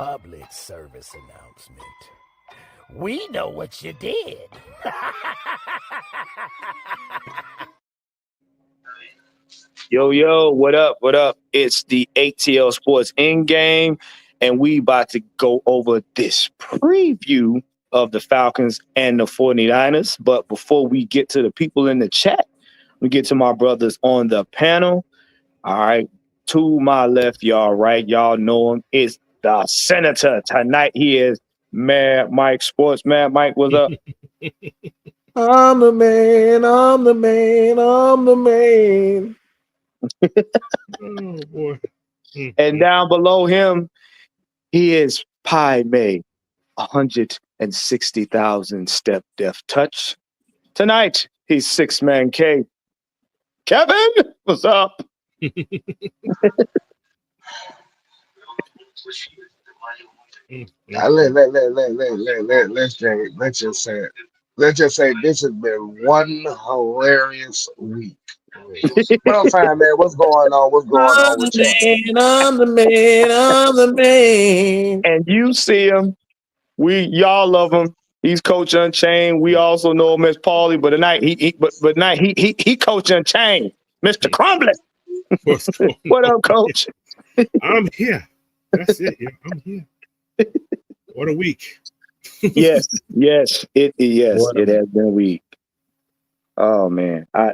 public service announcement. We know what you did. Yo, what up? What up? It's the Atl Sportz Endgame, and we about to go over this preview of the Falcons and the 49ers. But before we get to the people in the chat, we get to my brothers on the panel. All right, to my left, y'all right, y'all know him. It's the Senator. Tonight he is Mad Mike Sports. Mad Mike, what's up? I'm the man. Oh boy. And down below him, he is Pi May, 160,000 step def touch. Tonight, he's 6-man K. Kevin, what's up? Let's just say this has been one hilarious week. Well, fine, man. What's going on? What's going on with you? I'm the man. And you see him. Y'all love him. He's Coach Unchained. We also know him as Paulie, but tonight he Coach Unchained. Mr. Crumbly. What up, Coach? I'm here. That's it. Yeah, I'm here. What a week. Yes, it has been a week. Oh man, I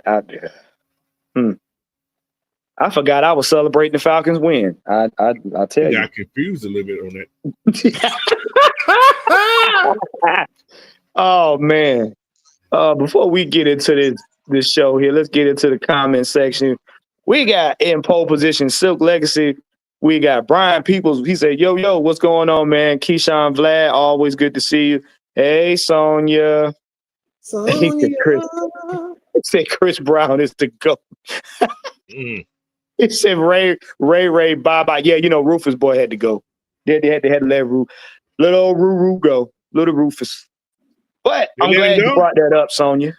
forgot I was celebrating the Falcons win. I tell you. Got confused a little bit on that. Oh man. Before we get into this show here, let's get into the comment section. We got in pole position Silk Legacy. We got Brian Peoples. He said, yo, what's going on, man? Keyshawn Vlad, always good to see you. Hey, Sonia. He said Chris Brown is the GOAT. He said Ray, bye. Yeah, Rufus boy had to go. They had to let little Ruru go. Little Rufus. But I'm glad you brought that up, Sonia.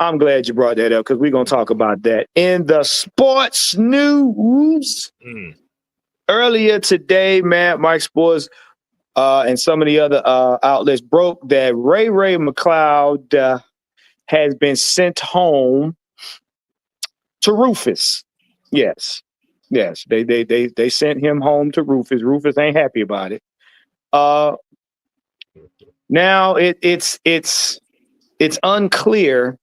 I'm glad you brought that up because we're going to talk about that in the sports news. Earlier today, Mike Sports and some of the other outlets broke that Ray McLeod has been sent home to Rufus. Yes. They sent him home to Rufus. Rufus ain't happy about it. Now it's unclear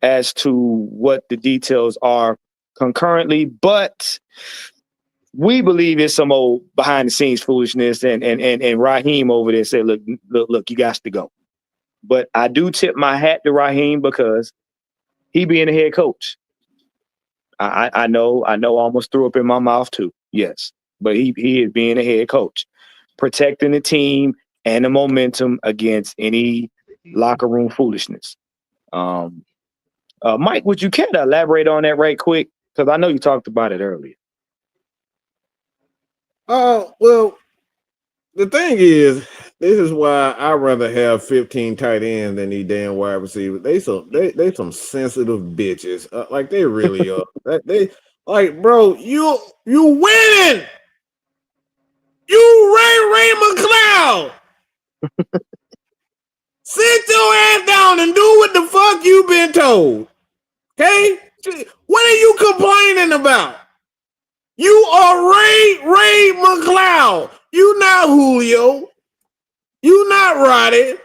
as to what the details are concurrently, but we believe it's some old behind the scenes foolishness. And Raheem over there said, look, you got to go. But I do tip my hat to Raheem because he being a head coach. I know I almost threw up in my mouth too. Yes. But he is being a head coach, protecting the team and the momentum against any locker room foolishness. Mike, would you care to elaborate on that right quick? Because I know you talked about it earlier. Well, the thing is, this is why I'd rather have 15 tight ends than these damn wide receivers. They some sensitive bitches. Like they really are. They like, bro, you winning. You Ray McLeod. Sit your ass down and do what the fuck you been told. Okay? What are you complaining about? You are Ray McLeod. You not Julio. You not Roddy.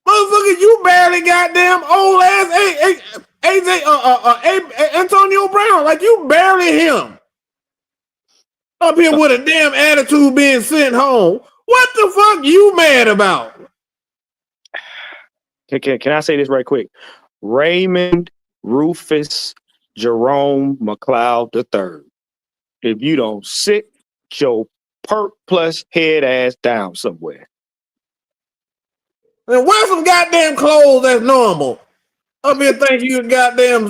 Motherfucker, you barely goddamn old ass Antonio Brown. Like you barely him. Up here with a damn attitude being sent home. What the fuck you mad about? Can I say this right quick? Raymond Rufus Jerome McLeod III. If you don't sit your perk plus head ass down somewhere. And wear some goddamn clothes that's normal. Up here think you goddamn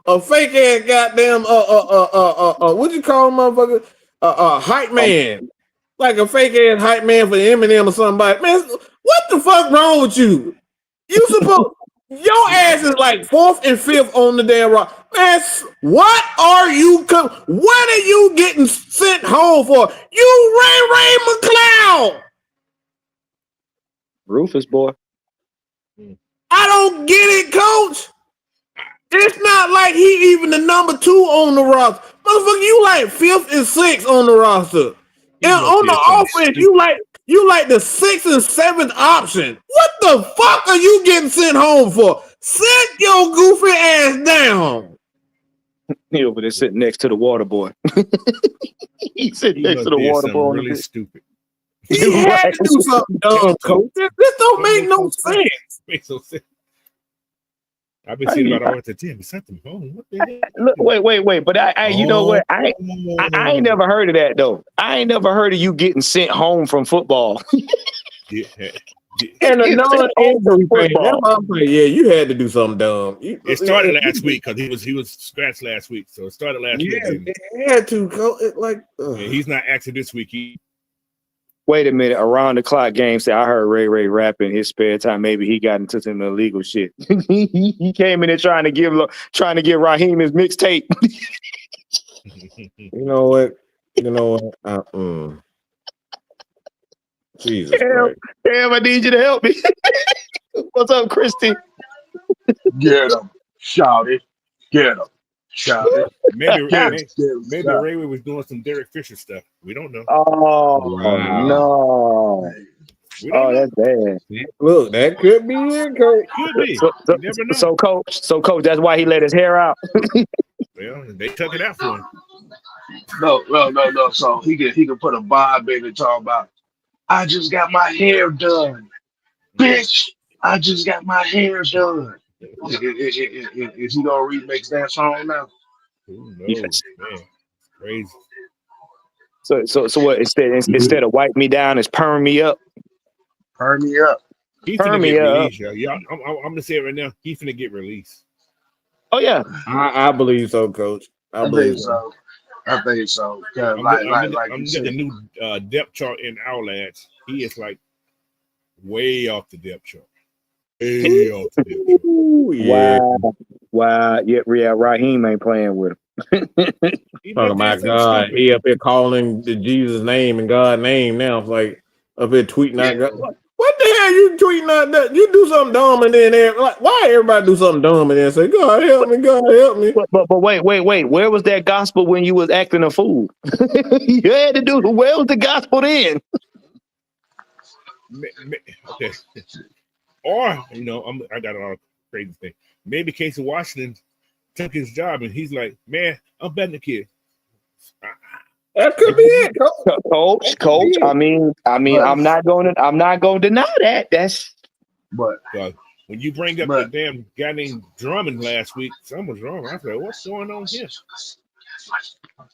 a fake ass goddamn what you call him, motherfucker? Hype man. Like a fake ass hype man for Eminem or somebody. Man, what the fuck wrong with you? Your ass is like 4th and 5th on the damn rock. Man, what are you what are you getting sent home for? You Ray McCloud. Rufus, boy. I don't get it, coach. It's not like he even the number 2 on the roster. Motherfucker, you like 5th and 6th on the roster. And on the offense, you like the 6th and 7th option. What the fuck are you getting sent home for? Sit your goofy ass down. He over there sitting next to the water boy. He's sitting next to the water boy. Really stupid. He had to do something dumb, coach. This don't make no sense. Makes no sense. I've been seeing about all at the gym. He sent them home. What the hell? Look, wait. But I you know what? I ain't never heard of that though. I ain't never heard of you getting sent home from football. And another injury thing. Yeah, you had to do something dumb. It started last week because he was scratched last week, so it started last week. It had to go He's not active this week. Wait a minute. Around the clock game said I heard Ray rapping in his spare time. Maybe he got into some illegal shit. He came in there trying to give Raheem his mixtape. You know what? Jesus Christ. Damn, I need you to help me. What's up, Christy? Get him. Shout it. Get him. Shout it. Maybe Ray was doing some Derek Fisher stuff. We don't know. Oh, wow. No. That's bad. Look, that could be it, coach. Could be. You never know. So, coach, that's why he let his hair out. Well, they took it out for him. No. So he can put a vibe in and talk about, I just got my hair done. Bitch, I just got my hair done. Is he gonna remix that song now? Who knows, man? Crazy. So what? Instead of wipe me down, it's perm me up. Perm me up. He's gonna get released, yo. Yeah, I'm gonna say it right now. He's gonna get released. Oh yeah, I believe so, coach. I think so. I'm getting the new depth chart in our lads. He is like way off the depth chart. Way off the depth chart. Yeah. Wow. Yeah, Raheem ain't playing with him. Oh my God. He up here calling the Jesus name and God name now. It's like up here tweeting out God. What the hell you tweeting out that? You do something dumb and then like, why everybody do something dumb and then say, God help me, God help me. But wait. Where was that gospel when you was acting a fool? You had to do where was the gospel then? Okay. Or, I got a lot of crazy things. Maybe Casey Washington took his job and he's like, man, I'm betting the kid. That could be it, Coach. I mean, I'm not going to deny that. But when you bring up the damn guy named Drummond last week, something was wrong. I was like, what's going on here?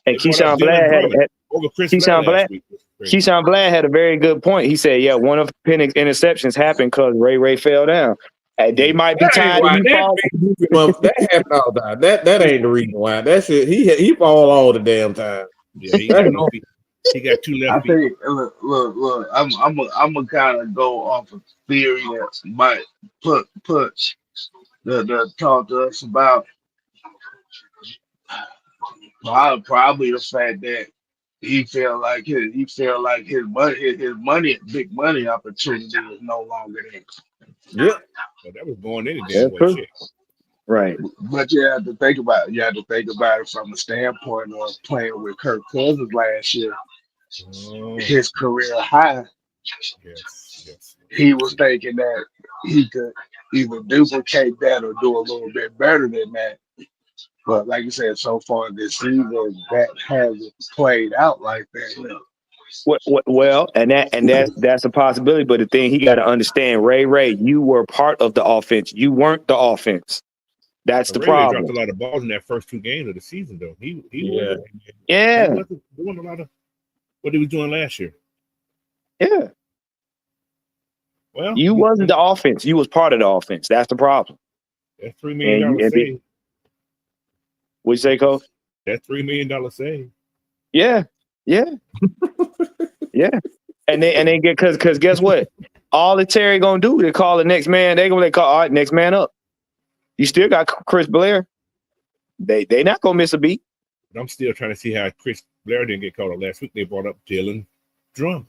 And Keyshawn Blatt had a very good point. He said, yeah, one of Penix's interceptions happened because Ray fell down. And they might be tired of that happened all the time. That ain't the reason why. That shit, he fall all the damn time. Yeah, he got two left feet. I think, look, I'm gonna kind of go off of theory that might put the talk to us about probably the fact that he felt like his big money opportunity is no longer there. Yeah, but that was going any damn way. Shit. Right. But you have to think about it from a standpoint of playing with Kirk Cousins last year. His career high. Yes. He was thinking that he could either duplicate that or do a little bit better than that. But like you said, so far this season, that hasn't played out like that. Well, and that's a possibility. But the thing he got to understand, Ray, you were part of the offense. You weren't the offense. That's the problem. He dropped a lot of balls in that first 2 games of the season, though. He wasn't doing a lot of what he was doing last year. Yeah. Well, you wasn't the offense. You was part of the offense. That's the problem. That's $3 million save. What'd you say, Coach? That $3 million save. Yeah. Yeah. And they get because guess what? All the Terry gonna do is call the next man. They call all right, next man up. You still got Chris Blair. They not gonna miss a beat. But I'm still trying to see how Chris Blair didn't get called up last week. They brought up Dylan Drum.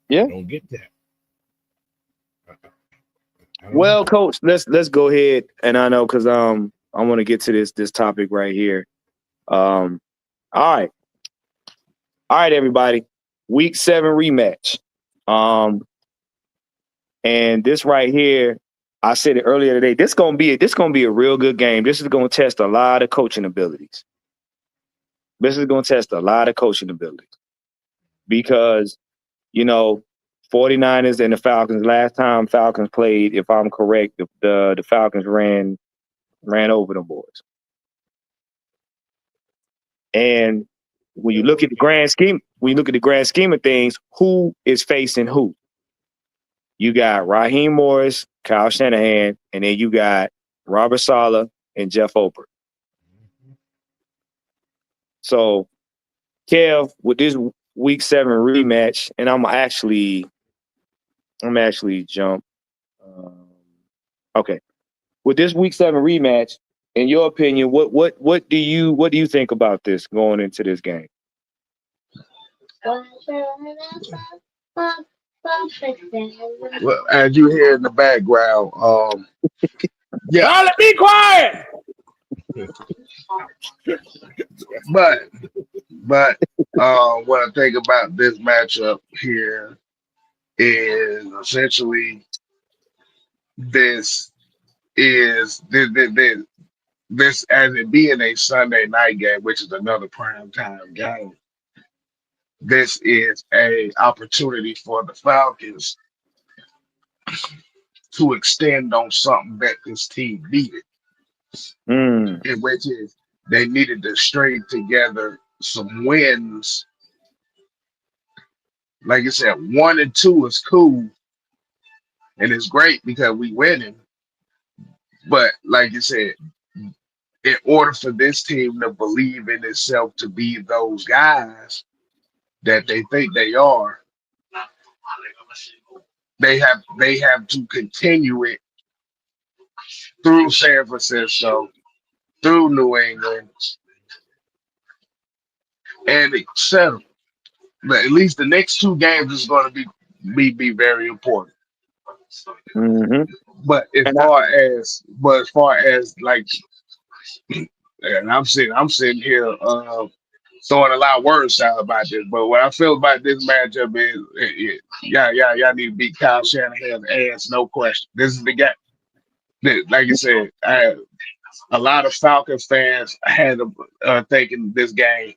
Yeah. I don't get that. Well, Coach, let's go ahead, and I know because I want to get to this topic right here. All right, everybody. Week 7 rematch. And this right here, I said it earlier today. This gonna be a real good game. This is gonna test a lot of coaching abilities. Because, 49ers and the Falcons, last time Falcons played, if I'm correct, the Falcons ran over the boys. And when you look at the grand scheme of things, who is facing who? You got Raheem Morris, Kyle Shanahan, and then you got Robert Saleh and Jeff Oprah. So, Kev, with this Week 7 rematch, and I'm actually jump. Okay, with this Week 7 rematch, in your opinion, what do you think about this going into this game? Well, as you hear in the background, yeah. Charlie, be quiet. But what I think about this matchup here is essentially this as it being a Sunday night game, which is another prime time game. This is a opportunity for the Falcons to extend on something that this team needed, in which is they needed to string together some wins. Like I said, 1 and 2 is cool, and it's great because we winning. But like you said, in order for this team to believe in itself to be those guys that they think they are, they have to continue it through San Francisco, through New England, and etc. But at least the next 2 games is going to be very important. Mm-hmm. But as far as like, and I'm sitting here throwing a lot of words out about this. But what I feel about this matchup is, y'all need to beat Kyle Shanahan's ass, no question. This is the game. Like you said, a lot of Falcons fans had thinking this game.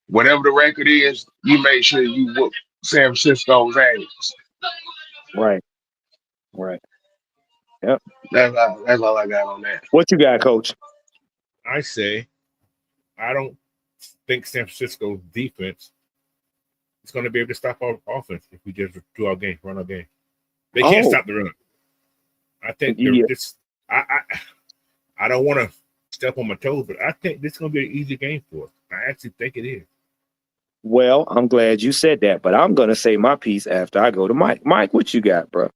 Whatever the record is, you make sure you whoop San Francisco's ass. Right. Yep. That's all I got on that. What you got, Coach? I say, I don't think San Francisco's defense is going to be able to stop our offense if we just do our game, run our game. They can't stop the run. I think this. I don't want to step on my toes, but I think this is going to be an easy game for us. I actually think it is. Well, I'm glad you said that, but I'm going to say my piece after I go to Mike. Mike, what you got, bro?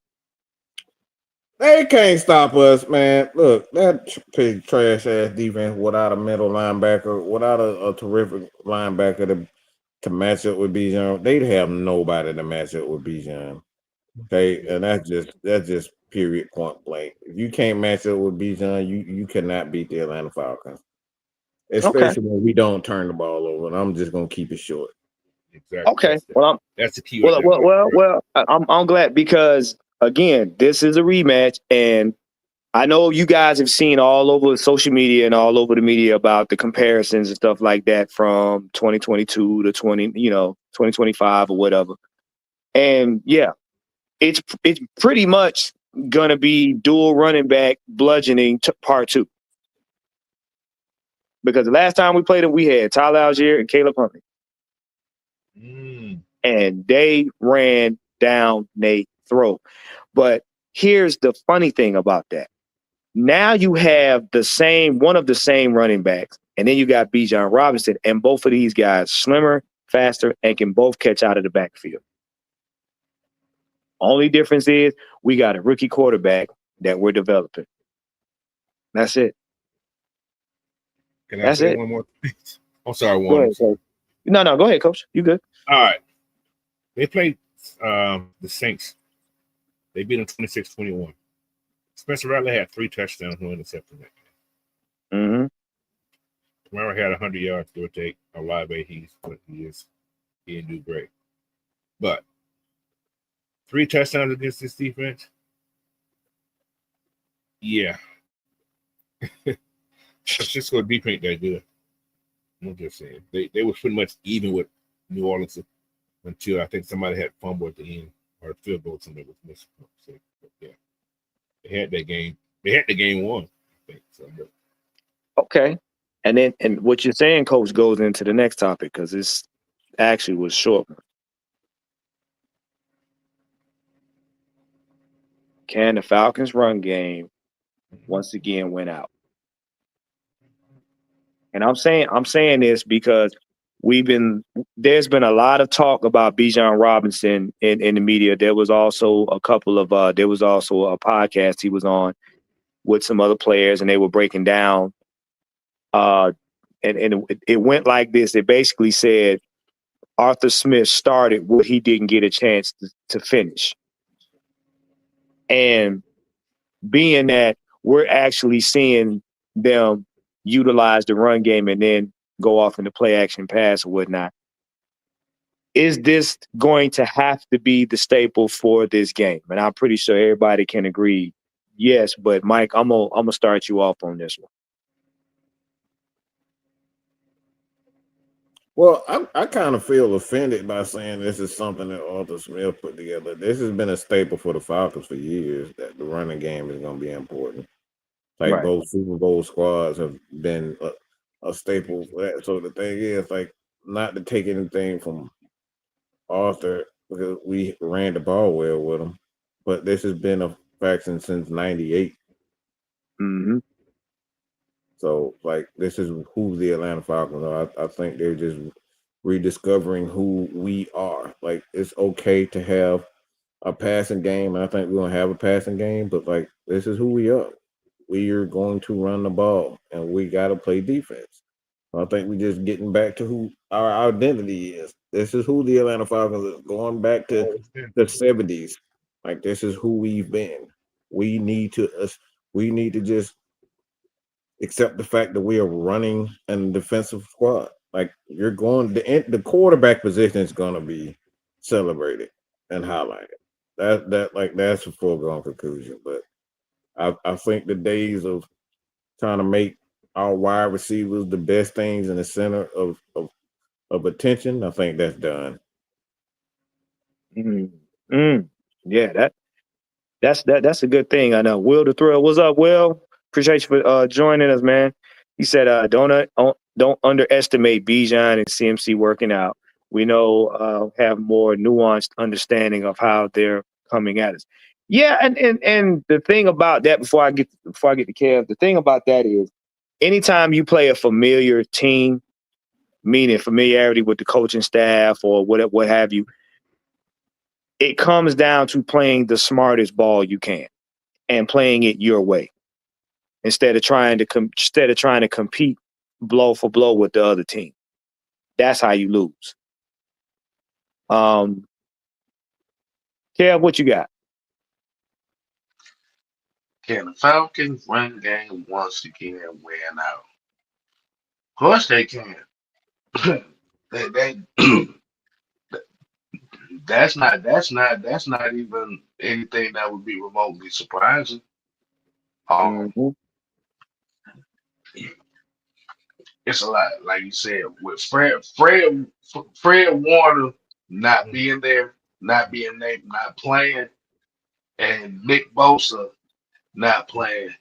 They can't stop us, man. Look, that big trash ass defense without a middle linebacker, without a terrific linebacker to match up with Bijan, they'd have nobody to match up with Bijan. Okay, and that's just period, point blank. If you can't match up with Bijan, you cannot beat the Atlanta Falcons. Especially when we don't turn the ball over, and I'm just gonna keep it short. Exactly. Okay. That's the key. Well, I'm glad because again, this is a rematch, and I know you guys have seen all over social media and all over the media about the comparisons and stuff like that from 2022 to 2025 or whatever. And yeah, it's pretty much gonna be dual running back bludgeoning part 2. Because the last time we played them, we had Tyler Algier and Caleb Huntley. And they ran down their throat. But here's the funny thing about that. Now you have one of the same running backs, and then you got Bijan Robinson, and both of these guys slimmer, faster, and can both catch out of the backfield. Only difference is we got a rookie quarterback that we're developing. That's it. Can I That's say it. one more thing? I'm sorry, Go Warren. ahead, coach. No, go ahead, coach. You good? All right. They played the Saints. They beat them 26-21. Spencer Rattler had 3 touchdowns, no interception that game. Mm-hmm. Kamara had 100 yards, give or take. A live eight, he didn't do great. But 3 touchdowns against this defense, yeah. Francisco defense ain't that good. I'm just saying. They were pretty much even with New Orleans until I think somebody had fumble at the end or a field goal somebody was missing. But yeah. They had that game. They had the game won, I think. So, but. Okay. And what you're saying, coach, goes into the next topic because this actually was short. Can the Falcons run game once again win out? And I'm saying this because there's been a lot of talk about Bijan Robinson in the media. There was also a podcast he was on with some other players, and they were breaking down. And it went like this. It basically said Arthur Smith started what he didn't get a chance to finish. And being that we're actually seeing them utilize the run game and then go off into play action pass or whatnot, is this going to have to be the staple for this game? And I'm pretty sure everybody can agree yes, but Mike, I'm gonna start you off on this one. Well, I kind of feel offended by saying this is something that Arthur Smith put together. This has been a staple for the Falcons for years, that the running game is going to be important. Like Right. both Super Bowl squads have been a staple for that. So the thing is, like, not to take anything from Arthur because we ran the ball well with him, but this has been a faction since '98. Mm-hmm. So, like, this is who the Atlanta Falcons are. I think they're just rediscovering who we are. Like, it's okay to have a passing game. I think we're going to have a passing game, but, like, this is who we are. We are going to run the ball, and we got to play defense. I think we're just getting back to who our identity is. This is who the Atlanta Falcons is, going back to the 70s. Like, this is who we've been. We need to just accept the fact that we are running a defensive squad. Like, you're going, the quarterback position is going to be celebrated and highlighted. That's a foregone conclusion. But I think the days of trying to make our wide receivers the best things in the center of attention, I think that's done. Yeah, that's a good thing. I know. Will the Thrill, what's up, Will? Appreciate you for joining us, man. He said, don't underestimate Bijan and CMC working out. We know have more nuanced understanding of how they're coming at us. Yeah, and the thing about that before I get to Kev, the thing about that is anytime you play a familiar team, meaning familiarity with the coaching staff or what have you, it comes down to playing the smartest ball you can and playing it your way instead of trying to compete blow for blow with the other team. That's how you lose. Kev, what you got? Can the Falcons run game once again win out? Of course they can. they that's not even anything that would be remotely surprising. Mm-hmm. It's a lot, like you said, with Fred Warner not being there, not being named, not playing, and Nick Bosa not playing,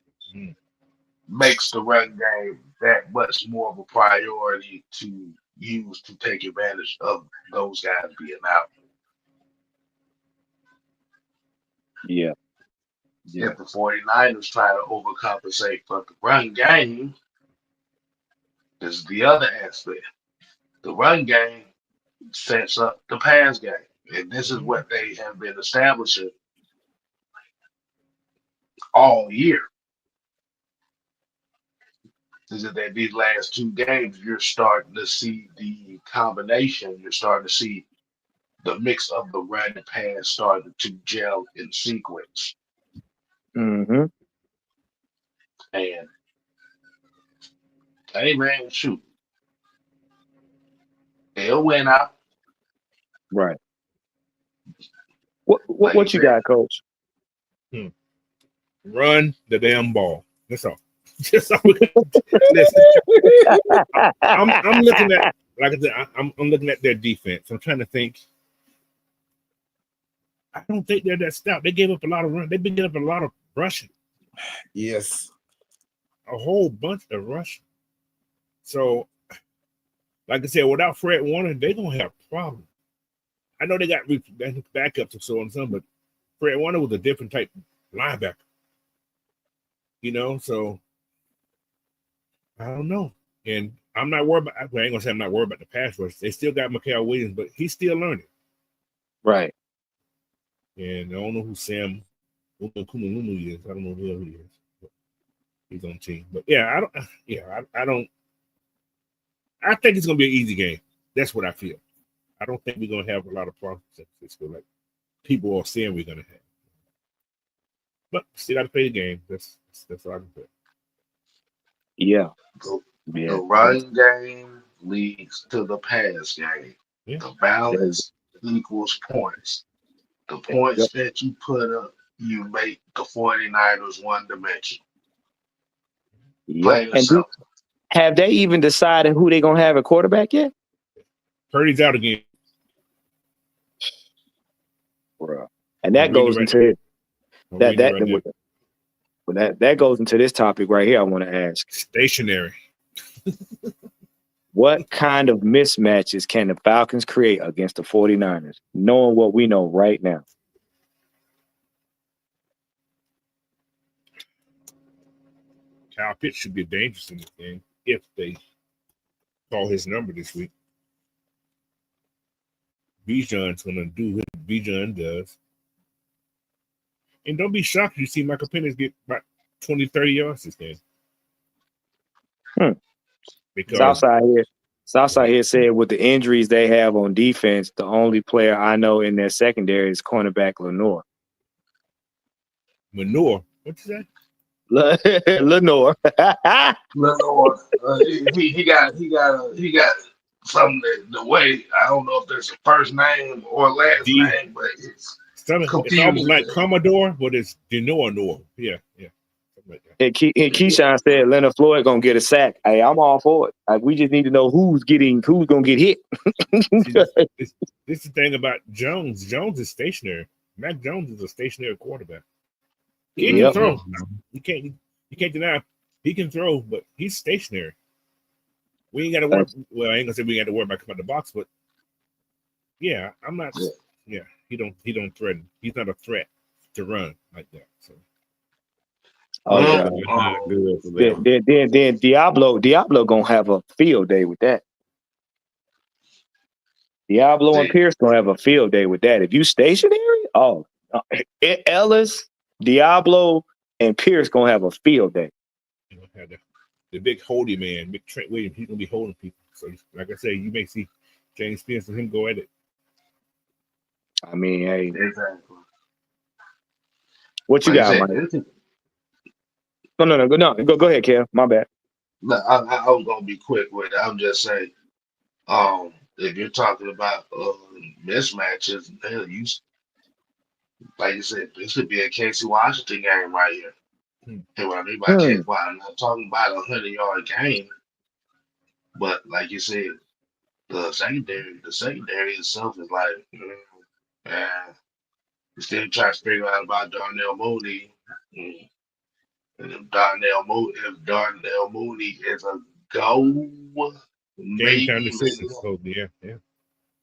makes the run game that much more of a priority to use to take advantage of those guys being out. Yeah. If the 49ers try to overcompensate for the run game, this is the other aspect. The run game sets up the pass game. And this is what they have been establishing all year. is that these last two games, you're starting to see the combination. You're starting to see the mix of the run and pass starting to gel in sequence. Mm-hmm. And hey, man, shoot, they'll win out. Right. Like What you said, got, Coach? Run the damn ball. That's all. Just all we got. Listen, I'm looking at, like I said, I'm looking at their defense. I'm trying to think. I don't think they're that stout. They gave up a lot of run. They've been giving up a lot of rushing, Yes. a whole bunch of rushing. So, like I said, without Fred Warner, they're gonna have problems. I know they got backups and so on and so, but Fred Warner was a different type linebacker. You know, so I don't know. And I'm not worried about, well, I ain't gonna say I'm not worried about the pass rush. They still got Mikael Williams, but he's still learning. Right. And I don't know who Sam Kumulumu is. I don't know who he is. But he's on the team. But yeah, I don't. I think it's gonna be an easy game. That's what I feel. I don't think we're gonna have a lot of problems in San Francisco like people are saying we're gonna have. But still got to play the game. That's all I can say. Yeah. The run game leads to the pass game. Yeah. The balance equals points. The points that you put up, you make the 49ers one dimension. Yeah. And have they even decided who they're gonna have at quarterback yet? Purdy's out again. Bro. And that goes into that goes into this topic right here. I want to ask. Stationary. What kind of mismatches can the Falcons create against the 49ers, knowing what we know right now? Kyle Pitts should be dangerous in this game if they call his number this week. Bijan's going to do what Bijan does. And don't be shocked if you see Michael Penix get about 20, 30 yards this game. Because Southside here said with the injuries they have on defense, the only player I know in their secondary is cornerback Lenore. Manure? What's that? Lenore. Lenore. He got something that the way I don't know if there's a first name or last name, but it's almost like Commodore, but it's Denor. Yeah. Like and Keyshawn said Leonard Floyd gonna get a sack. Hey, I'm all for it. Like, we just need to know who's gonna get hit. This is the thing about Jones. Jones is stationary. Mac Jones is a stationary quarterback. He can throw. You can't deny he can throw, but he's stationary. We ain't got to worry. Well, I ain't gonna say we got to worry about coming out the box, but yeah, I'm not. Yeah, he don't threaten. He's not a threat to run like that. So. Then Diablo gonna have a field day with that. Diablo and Pierce gonna have a field day with that. If you stationary, Ellis, Diablo, and Pierce gonna have a field day. Have the big holding man, big Trent Williams, he's gonna be holding people. So, like I say, you may see James Spears and him go at it. I mean, hey, exactly. What you got, Mike? No. Go ahead, Kev. My bad. No, I was gonna be quick with it. I'm just saying, if you're talking about mismatches, you like you said, this could be a Casey Washington game right here. And what I mean by Casey, I'm not talking about a 100-yard game, but like you said, the secondary itself is like, you still trying to figure out about Darnell Mooney. And if Darnell Mooney is a go, game time decisions. So yeah.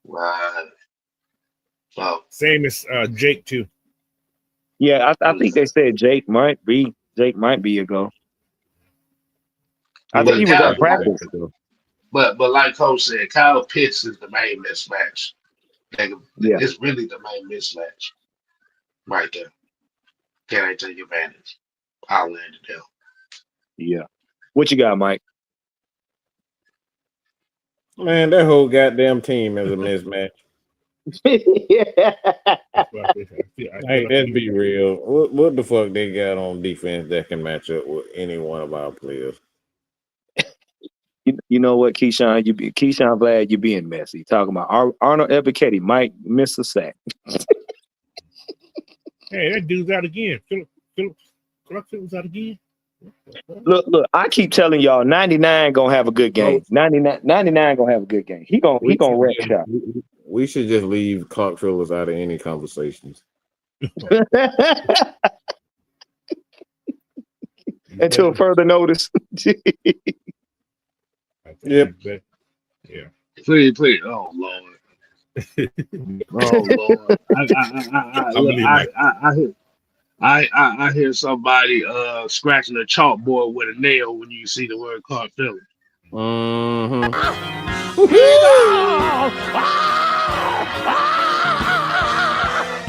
Right. So same as Jake too. Yeah, I think they said Jake might be a go. I think he was at practice. But like Coach said, Kyle Pitts is the main mismatch. It's really the main mismatch right there. Can I take advantage? I'll land it down. Yeah. What you got, Mike? Man, that whole goddamn team is a mismatch. Yeah. That's what I feel Hey, like let's be real. What the fuck they got on defense that can match up with any one of our players? You know what, Keyshawn? Keyshawn Vlad, you're being messy. Talking about Arnold Ebiketie might miss a sack. Hey, that dude's out again. Philip was out again. Look, I keep telling y'all, 99 gonna have a good game. 99 gonna have a good game. He gonna wreck shop. We should just leave Clark Phillips out of any conversations. Until further notice. Yep. Yeah. Please. Oh Lord. Oh Lord. I hear somebody scratching a chalkboard with a nail when you see the word Clark Phillips. Mm-hmm. He's out!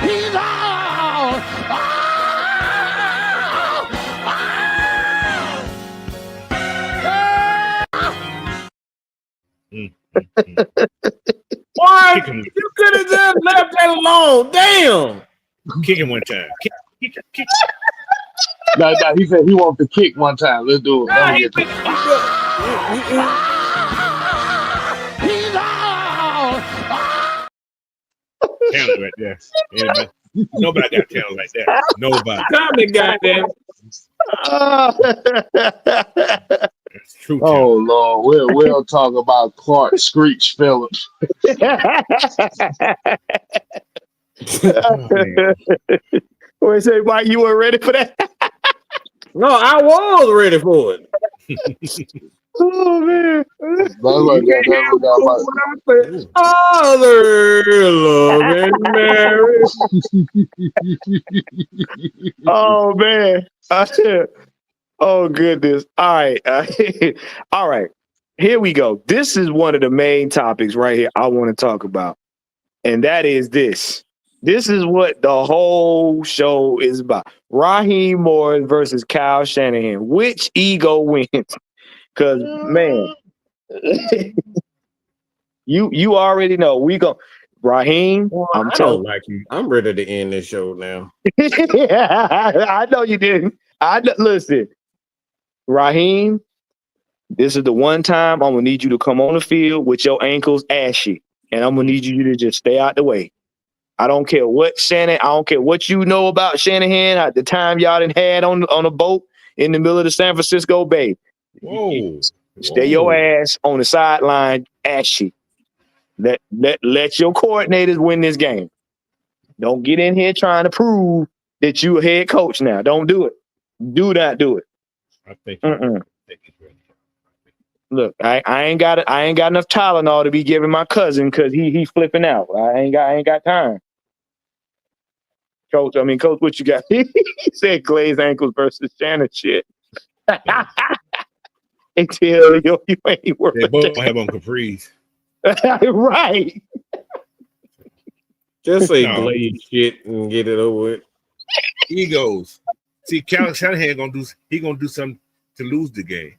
He's out! What? Kick him. You could have just left that alone. Damn. Kick him one time. Kick. No, he said he wants to kick one time. Let's do it. Nah, Let me he get to it. He's out! Talent right there. Anybody? Nobody got talent like that. Nobody. Tommy goddamn. That's true Oh talent. Lord, we'll talk about Clark Screech Phillips. Oh, man. Wait, say, Mike, you weren't ready for that? No, I was ready for it. Oh man. That's what Other love and marriage. Oh man. Oh goodness. All right. All right. Here we go. This is one of the main topics right here I want to talk about. And that is this. This is what the whole show is about. Raheem Morris versus Kyle Shanahan. Which ego wins? Because man, you already know we go. Raheem, Well, I'm I telling don't like you. I'm ready to end this show now. I know you didn't. Listen, Raheem, this is the one time I'm gonna need you to come on the field with your ankles ashy, and I'm gonna need you to just stay out the way. I don't care what I don't care what you know about Shanahan at the time y'all done had on a boat in the middle of the San Francisco Bay. Whoa. Stay your ass on the sideline ashy. Let your coordinators win this game. Don't get in here trying to prove that you a head coach now. Don't do it. Do not do it. I think he's ready. Look, I ain't got enough Tylenol to be giving my cousin because he's flipping out. I ain't got time. Coach, what you got? He said glazed ankles versus Shannon shit. Until you ain't worth They both have on capris. Right. Just say No. glazed shit and get it over with. Egos. See, Kyle Shanahan gonna do something to lose the game.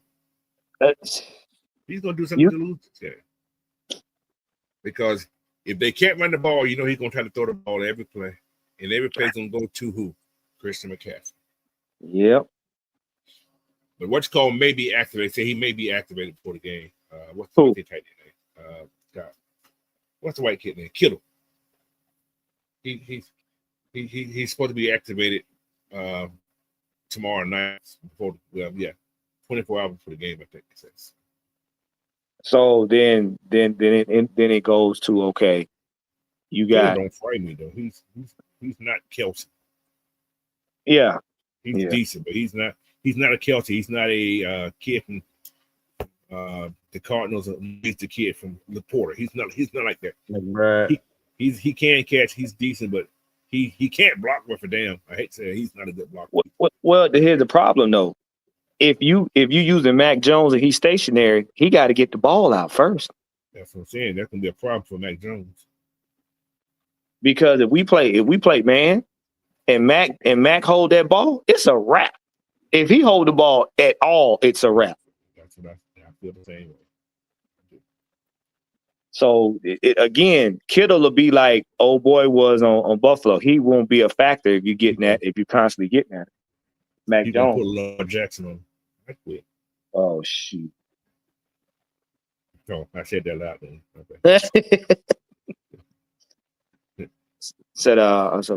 He's gonna do something to lose the game. Because if they can't run the ball, you know he's gonna try to throw the ball every play. And every play's gonna go to who? Christian McCaffrey. Yep. But what's called may be activated. Say he may be activated before the game. What's Who? the tight end name? God. What's the white kid name? Kittle. He's supposed to be activated tomorrow night before 24 hours before the game, I think it says. So then it goes to okay. You got Don't frighten me though. He's not Kelsey. yeah. He's decent, but he's not a Kelsey. He's not a kid from the Cardinals. He's the kid from Laporta. He's not like that. Right. He can catch. He's decent, but he can't block worth a damn. I hate to say it, he's not a good blocker. Well, here's the problem though. If you using Mac Jones and he's stationary, he got to get the ball out first. That's what I'm saying. That's gonna be a problem for Mac Jones. Because if we play man, and Mac hold that ball, it's a wrap. If he hold the ball at all, it's a wrap. That's what I feel the same way. So again, Kittle will be like old boy was on Buffalo. He won't be a factor if you're getting that, if you're constantly getting that. Mac He's gonna Jones. put Lamar Jackson on. I quit. Oh shoot. No, I said that loud. Then. Okay. Said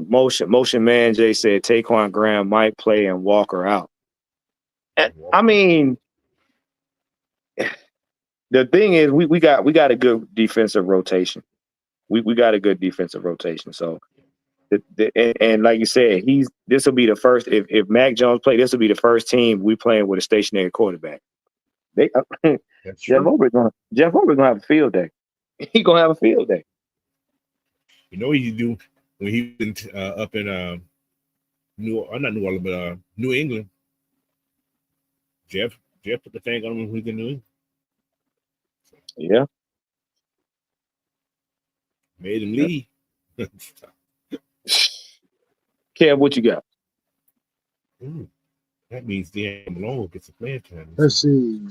motion man. Jay said Taquan Graham might play and Walker out. I mean, the thing is, we got a good defensive rotation. We got a good defensive rotation. So, and like you said, this will be the first. If Mac Jones play, this will be the first team we playing with a stationary quarterback. Jeff Overby's gonna have a field day. He gonna have a field day. You know what he do when he been up in New England. Jeff put the thing on him when he in New England. Yeah. Made him leave. Kev, what you got? That means Dan Malone gets a playing time. Let's see.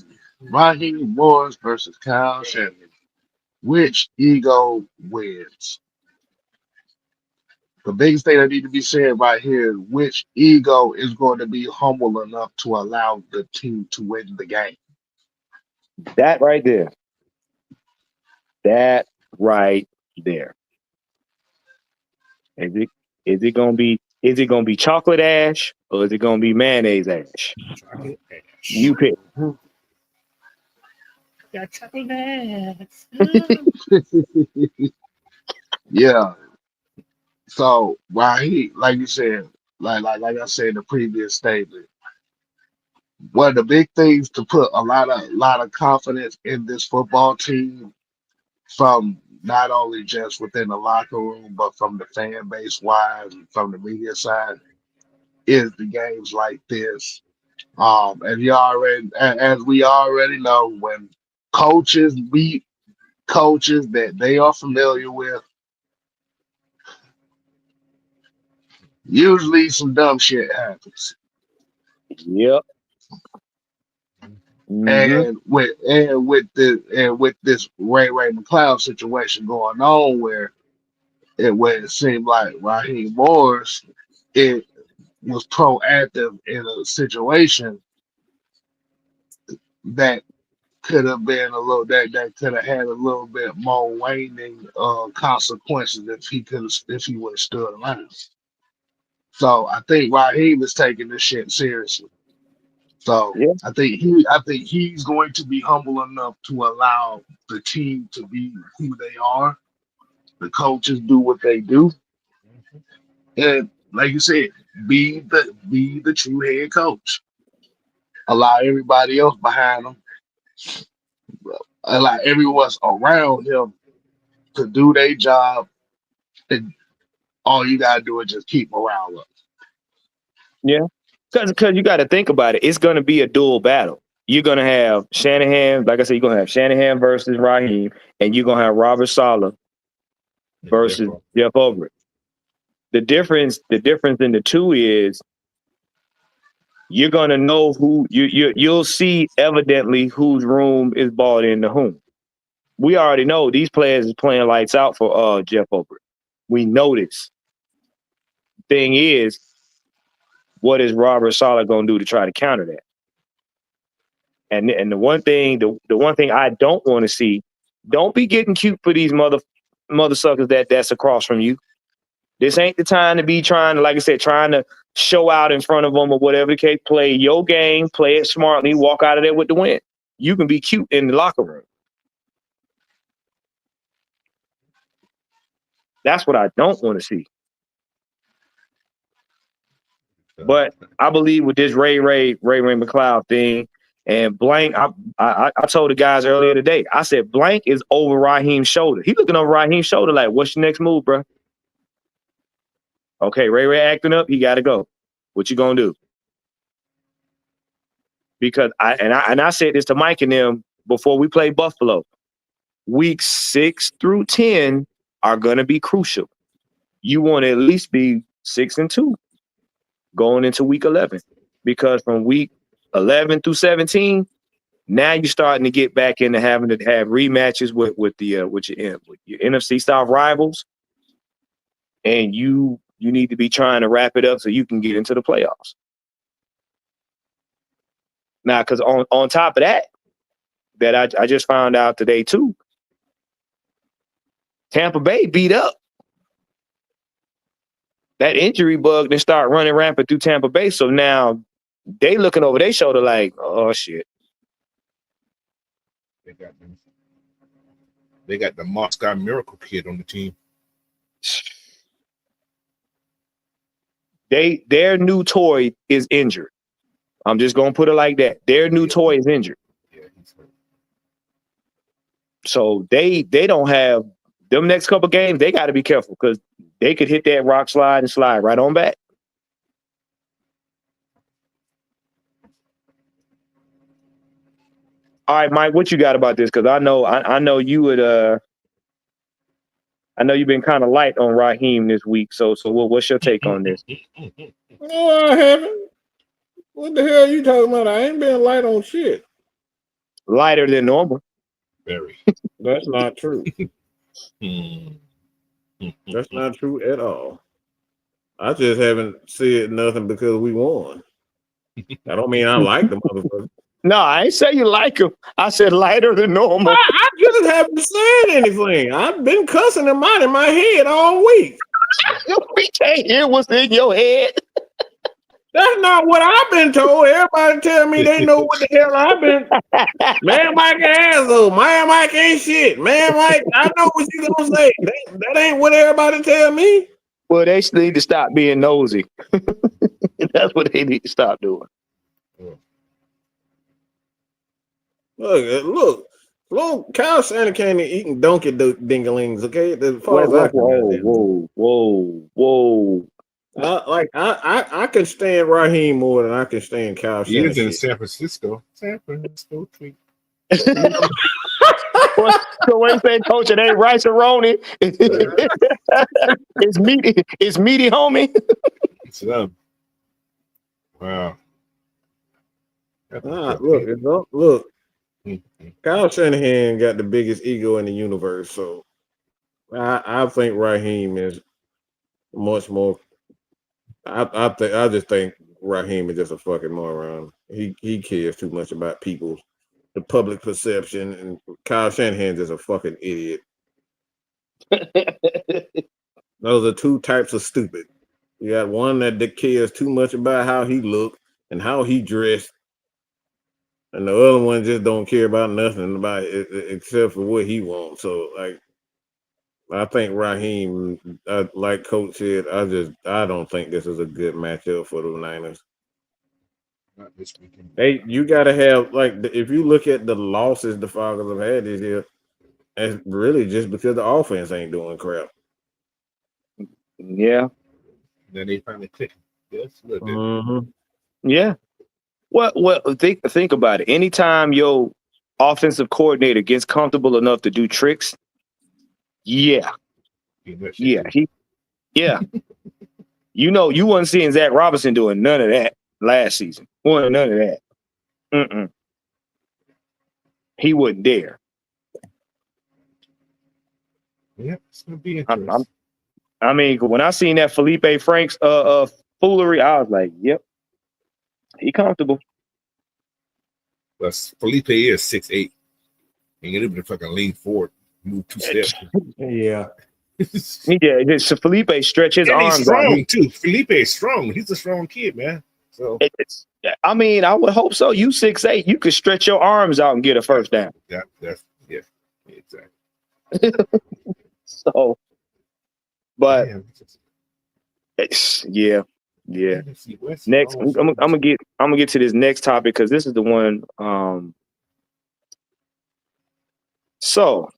Raheem Morris versus Kyle Shanahan. Which ego wins? The biggest thing that need to be said right here is which ego is going to be humble enough to allow the team to win the game. That right there. That right there. Is it gonna be chocolate ash or is it gonna be mayonnaise ash? Chocolate ash. You pick. Got chocolate ash. Yeah. So Raheem, like you said, like I said in the previous statement, one of the big things to put a lot of confidence in this football team from not only just within the locker room, but from the fan base wise and from the media side, is the games like this. As we already know, when coaches beat coaches that they are familiar with, usually some dumb shit happens. Yep. Mm-hmm. And with this Ray McLeod situation going on, where it seemed like Raheem Morris it was proactive in a situation that could have been a little that could have had a little bit more waning consequences if he would have stood around. So I think Raheem is taking this shit seriously. So yeah. I think he's going to be humble enough to allow the team to be who they are. The coaches do what they do, and like you said, be the true head coach. Allow everybody else behind him, allow everyone around him to do their job, and all you gotta do is just keep morale up. Yeah, because you got to think about it. It's going to be a dual battle. You're going to have Shanahan, like I said, you're going to have Shanahan versus Raheem, and you're going to have Robert Saleh versus Jeff Ulbrich. The difference in the two is you're going to know who you'll see evidently whose room is bought into whom. We already know these players is playing lights out for Jeff Ulbrich. We know this. Thing is, what is Robert Saleh going to do to try to counter that? And the one thing I don't want to see, don't be getting cute for these mother suckers that's across from you. This ain't the time to be trying to show out in front of them or whatever the case. Play your game, play it smartly, walk out of there with the win. You can be cute in the locker room. That's what I don't want to see. But I believe with this Ray McLeod thing and Blank, I told the guys earlier today, I said Blank is over Raheem's shoulder. He looking over Raheem's shoulder like, what's your next move, bro? Okay, Ray acting up, he got to go. What you gonna do? Because I said this to Mike and them before we play Buffalo. Weeks 6 through 10 are gonna be crucial. You want to at least be 6-2. Going into week 11, because from week 11 through 17, Now you're starting to get back into having to have rematches with your NFC South rivals, and you need to be trying to wrap it up so you can get into the playoffs. Now, because on top of that I just found out today too, Tampa Bay beat up. That injury bug then start running rampant through Tampa Bay. So now they looking over their shoulder like, oh shit. They got the Moscow Miracle kid on the team. Their new toy is injured. I'm just gonna put it like that. Their new toy is injured. Yeah, he's hurt. So they don't have them next couple games. They got to be careful because they could hit that rock slide and slide right on back. All right, Mike, what you got about this? Because I know you would. I know you've been kind of light on Raheem this week. So what's your take on this? No, I haven't. What the hell are you talking about? I ain't been light on shit. Lighter than normal. Very. That's not true. That's not true at all. I just haven't said nothing because we won. I don't mean I like the motherfucker. No, I ain't say you like him. I said lighter than normal. I just haven't said anything. I've been cussing him out in my head all week. We can't hear what's in your head. That's not what I've been told. Everybody tell me they know what the hell I've been. Man, Mike asshole. Man, Mike ain't shit. Man, Mike, I know what you gonna say. That ain't what everybody tell me. Well, they need to stop being nosy. That's what they need to stop doing. Look. Kyle Shanahan ain't eating donkey dinglings, okay? As far as Whoa. I can stand Raheem more than I can stand Kyle Shanahan. He is in San Francisco. San Francisco treat. So what you say, Coach? It ain't rice and roni. It's meaty, homie. It's them. Wow. Look. Kyle Shanahan got the biggest ego in the universe, so I think Raheem is much more. I just think Raheem is just a fucking moron. He cares too much about the public perception, and Kyle Shanahan's just a fucking idiot. Those are two types of stupid. You got one that cares too much about how he looked and how he dressed, and the other one just don't care about nothing about it except for what he wants. So, like, I think Raheem, like Coach said, I don't think this is a good matchup for the Niners. Not this weekend. Hey, you got to have, like, if you look at the losses the Falcons have had this year, it's really just because the offense ain't doing crap. Yeah. Then they finally click. Yes, Yeah. Well, think about it. Anytime your offensive coordinator gets comfortable enough to do tricks, yeah. You wasn't seeing Zach Robinson doing none of that last season. None of that. He wouldn't dare. Yeah, it's gonna be interesting. I mean, when I seen that Felipe Franks foolery, I was like, yep, he comfortable. But Felipe is 6'8". He ain't able to fucking lean forward, move 2 steps. Yeah. Yeah, so Felipe stretch his arms. He's strong too. Felipe is strong. He's a strong kid, man. So I mean, I would hope so. You 6'8", you could stretch your arms out and get a first down. That's exactly. So, but yeah. Next, I'm gonna get to this next topic because this is the one. So,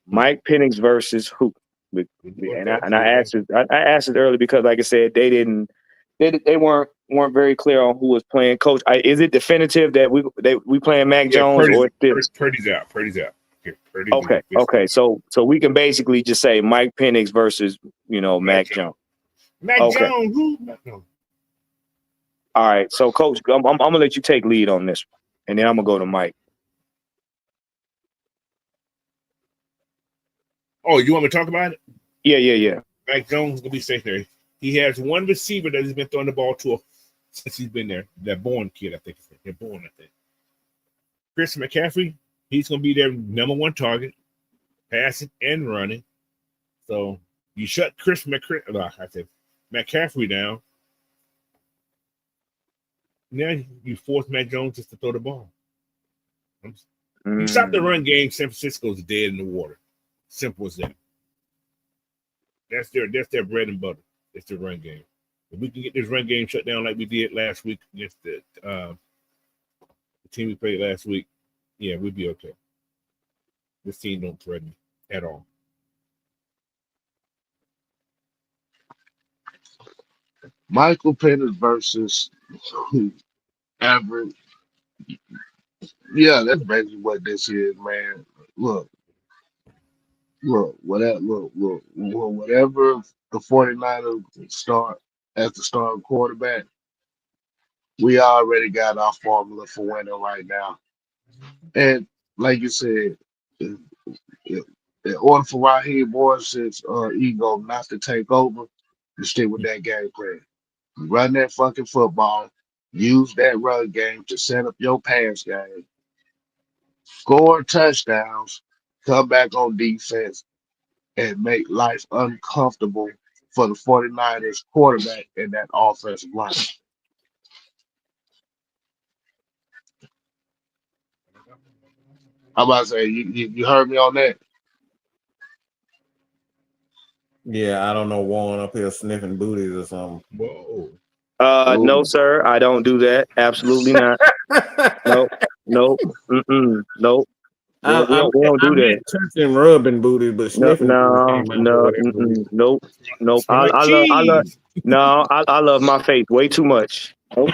Mike Penix versus who? And I asked it early because, like I said, they weren't very clear on who was playing. Coach, is it definitive that we playing Mac Jones or Purdy's out? Purdy's out. Okay. So we can basically just say Mike Penix versus Mac Jones. Jones. Who? All right. So, Coach, I'm gonna let you take lead on this. and then I'm gonna go to Mike. Oh, you want me to talk about it? Yeah. Mac Jones gonna be safe there. He has one receiver that he's been throwing the ball to since he's been there. That Bourne kid, I think. They're Bourne, I think. Chris McCaffrey, he's gonna be their number one target, passing and running. So you shut McCaffrey down. Now you force Mac Jones just to throw the ball. You stop the run game, San Francisco's dead in the water. Simple as that. That's their bread and butter. It's the run game. If we can get this run game shut down like we did last week against the team we played last week, yeah, we'd be okay. This team don't threaten me at all. Michael Penix versus Everett. Yeah, that's basically what this is, man. Look, whatever the 49ers start as the starting quarterback, we already got our formula for winning right now. And like you said, in order for Raheem Morris's ego not to take over, you stick with that game plan. You run that fucking football, use that run game to set up your pass game, score touchdowns, come back on defense, and make life uncomfortable for the 49ers quarterback and that offensive line. I'm about to say, you heard me on that? Yeah, I don't know, Warren up here sniffing booties or something. Whoa. No, sir, I don't do that. Absolutely not. Nope. Nope. Nope. We don't do that. Touching rubbing booties, but sniffing. No. Nope. I love my face way too much. Nope.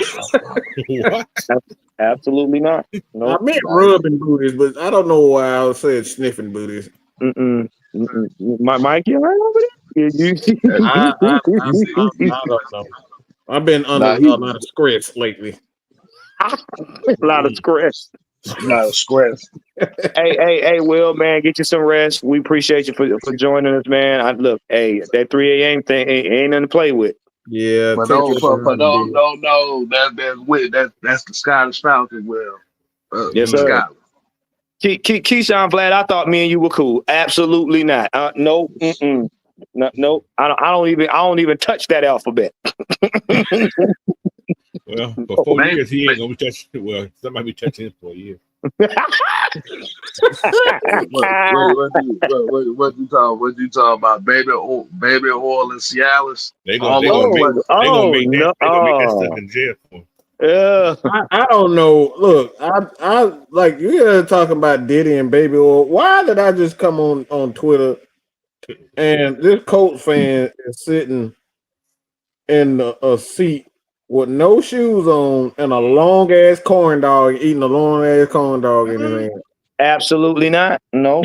What? Absolutely not. Nope. I meant rubbing booties, but I don't know why I said sniffing booties. Mike, you right over there? I don't know. I've been under a lot of scripts lately. A lot of scripts. Hey, Will, man, get you some rest. We appreciate you for joining us, man. That 3 a.m. thing ain't nothing to play with. Yeah, but no, that's the Scottish Falcons, Will. Yes, sir. Keyshawn Vlad, I thought me and you were cool. Absolutely not. No. No. I don't even touch that alphabet. Well, for 4 years he ain't gonna be touching it. Well, somebody be touching it for a year. What you talking about? Baby oil and Cialis? They gonna make that stuff in jail for him. Yeah, I don't know. Look, I like you're talking about Diddy and baby oil. Why did I just come on Twitter and this Colts fan is sitting in a seat with no shoes on and a long ass corn dog, eating a long ass corn dog in his hand? Absolutely not. No.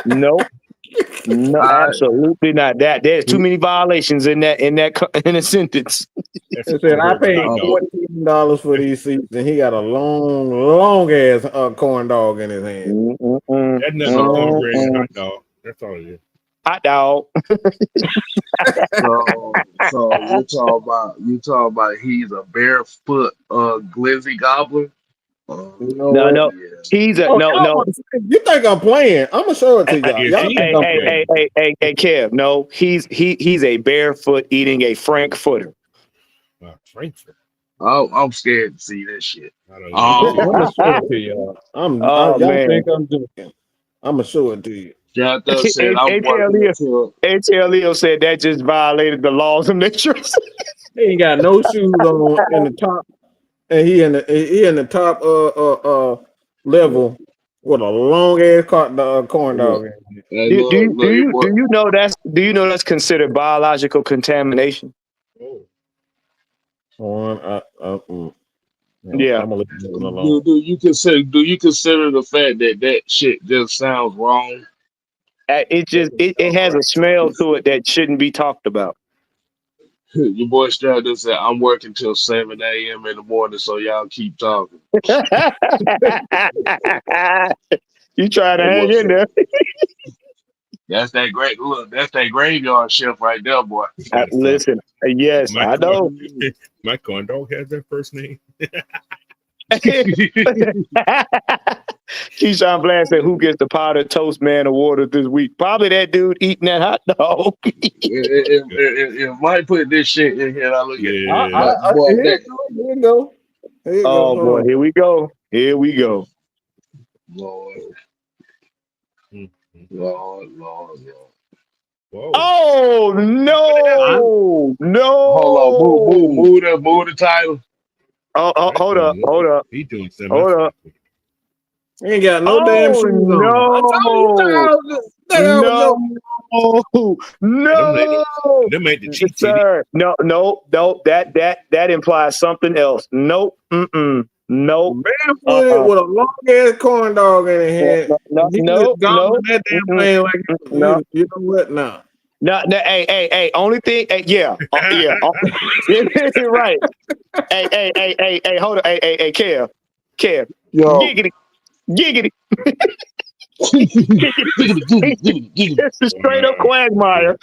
No, absolutely not. There's too many violations in a sentence. It said I paid $14 for these seats, and he got a long ass corn dog in his hand. That's nothing but cornbread and hot dog. That's all it is. Hot dog. So you talk about he's a barefoot glizzy gobbler. No. Yeah. He's a no. You think I'm playing? I'm gonna show it to y'all. Hey, Kev. No, he's a barefoot eating a Frankfurter. Frankfurt. Oh, I'm scared to see this shit. I'm gonna show it to y'all. Y'all think I'm joking? I'm gonna show it to you. ATL Leo said that just violated the laws of nature. He ain't got no shoes on in the top. And he in the top level with a long ass corn dog. Do you know that's considered biological contamination? Yeah. I'm gonna leave it alone. Do you consider the fact that shit just sounds wrong? It has a smell to it that shouldn't be talked about. Your boy Stratton said, "I'm working till 7 a.m. in the morning, so y'all keep talking." You trying to That hang boy in said, there? "That's that great look. That's that graveyard shift right there, boy." Listen, yes, My I know. my corn dog has that first name. Keyshawn Bland said, "Who gets the powdered toast man award this week?" Probably that dude eating that hot dog. If Mike put this shit in here, I look at it. Yeah. Boy, Here that you go. Here you go. Oh boy, here we go. Here we go. Lord, Mhm. Lord. Whoa. Oh no, Hold on, no. move the title. Oh, hold up, hold up, He doing something hold else. up. He ain't got no damn Oh shoes on. I told you, that was no, Them no, them ain't the cheat sheet. sir. No. That implies something else. Nope. Nope. barefooted with a long ass corn dog in his hand. No. He No. just gobbling that damn thing like No. you know what now? No. Hey. Only thing. Yeah. Yeah. Right. Hey. Hold on. Hey. Kev. Yo, Giggity. Giggity. giggity. It's a straight up quagmire.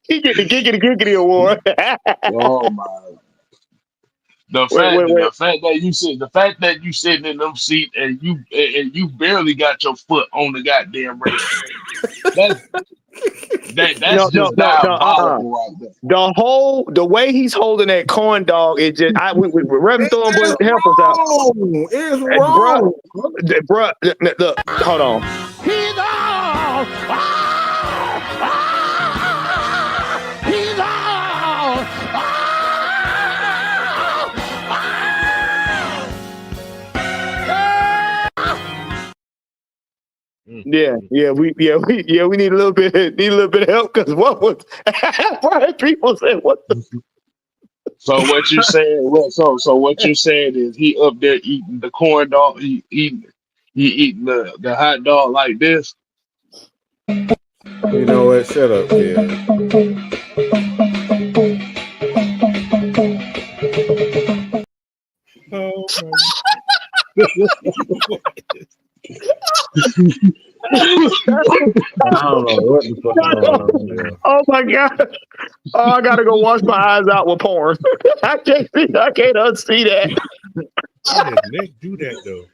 He get the giggity award. Oh my! The Wait. fact that you sitting in them seat and you barely got your foot on the goddamn rail. That's No. just diabolical right there. The way he's holding that corn dog is just. Reverend Thornbush, help us out. It's Hey, bruh, wrong. look, hold on. He's all. He's all. Yeah, we need a little bit of help because what was Brian people said what the So what you saying? So what you're saying is he up there eating the corn dog, he eating the hot dog like this. You know what? Shut up, kid. Oh I don't know what the fuck going on there. oh my god. Oh, I gotta go wash my eyes out with porn. I can't unsee that. How does Nick do that though?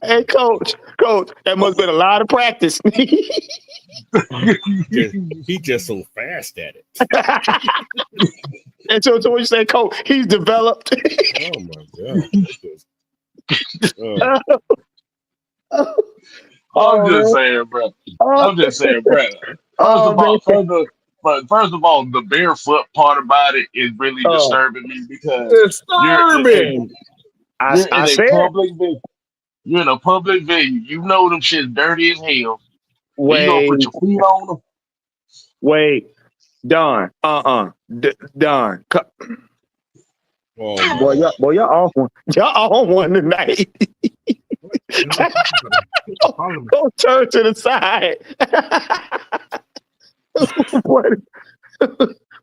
Hey coach, that must have been a lot of practice. He just so fast at it. And so what you say, coach? He's developed. Oh my god. I'm just saying, bro. First of all, the barefoot part about it is really disturbing me because Disturbing. you're in I a said, public venue. You're in a public venue. You know them shit's dirty as hell. And you gonna put your feet on them? wait, darn, darn. Oh, Boy, y'all off one. Y'all on one tonight. Go turn to the side.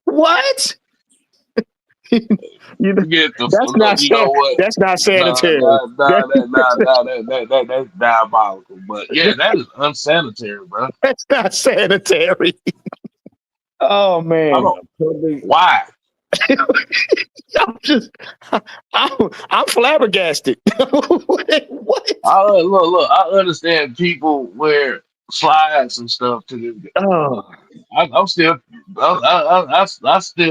What? Get the That's not you know what? That's not sanitary. That's diabolical. But yeah, that is unsanitary, bro. That's not sanitary. Oh man. Why? I'm flabbergasted. What? I understand people wear slides and stuff to this. Oh. I still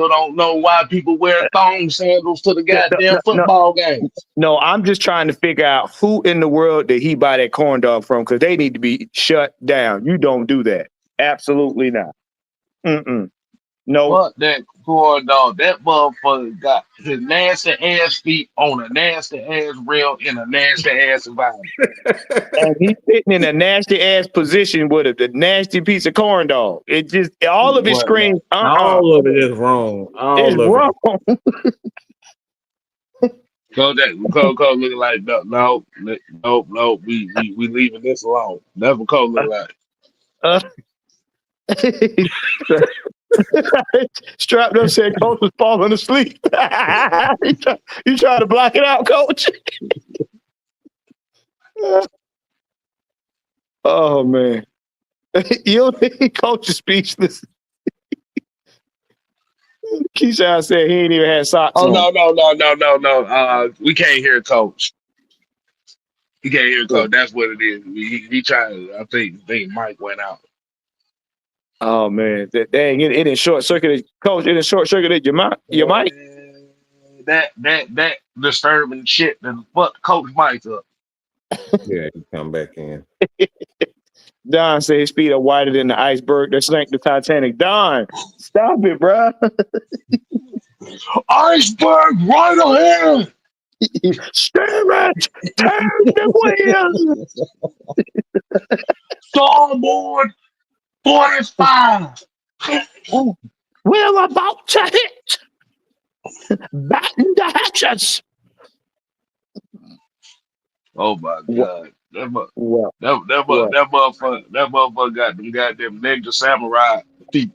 don't know why people wear thong sandals to the goddamn football games. No, I'm just trying to figure out who in the world did he buy that corn dog from, because they need to be shut down. You don't do that. Absolutely not. No. Fuck that corn dog. That motherfucker got his nasty ass feet on a nasty ass rail in a nasty ass environment. And he's sitting in a nasty ass position with a nasty piece of corn dog. It just all of it screams. All of it is wrong. It's wrong. Coach looking like no. We leaving this alone. That's what Coach look like. Uh, Strapped up, said Coach was falling asleep. You try to block it out, Coach? Oh man, you Coach is speechless. Keyshawn said he ain't even had socks Oh on. no. We can't hear Coach. He can't hear Coach. That's what it is. He tried. I think Mike went out. Oh man, dang! It didn't short circuited, Coach. It didn't short circuited your mic. That disturbing shit that fucked Coach Mike up. Yeah, he come back in. Don said his feet are wider than the iceberg that sank the Titanic. Don, stop it, bro. Iceberg right ahead. Steer it, turn the wheel. Starboard 45. We're about to hit. Batten the hatches. Oh my God. Well, That motherfucker got them goddamn Ninja Samurai feet.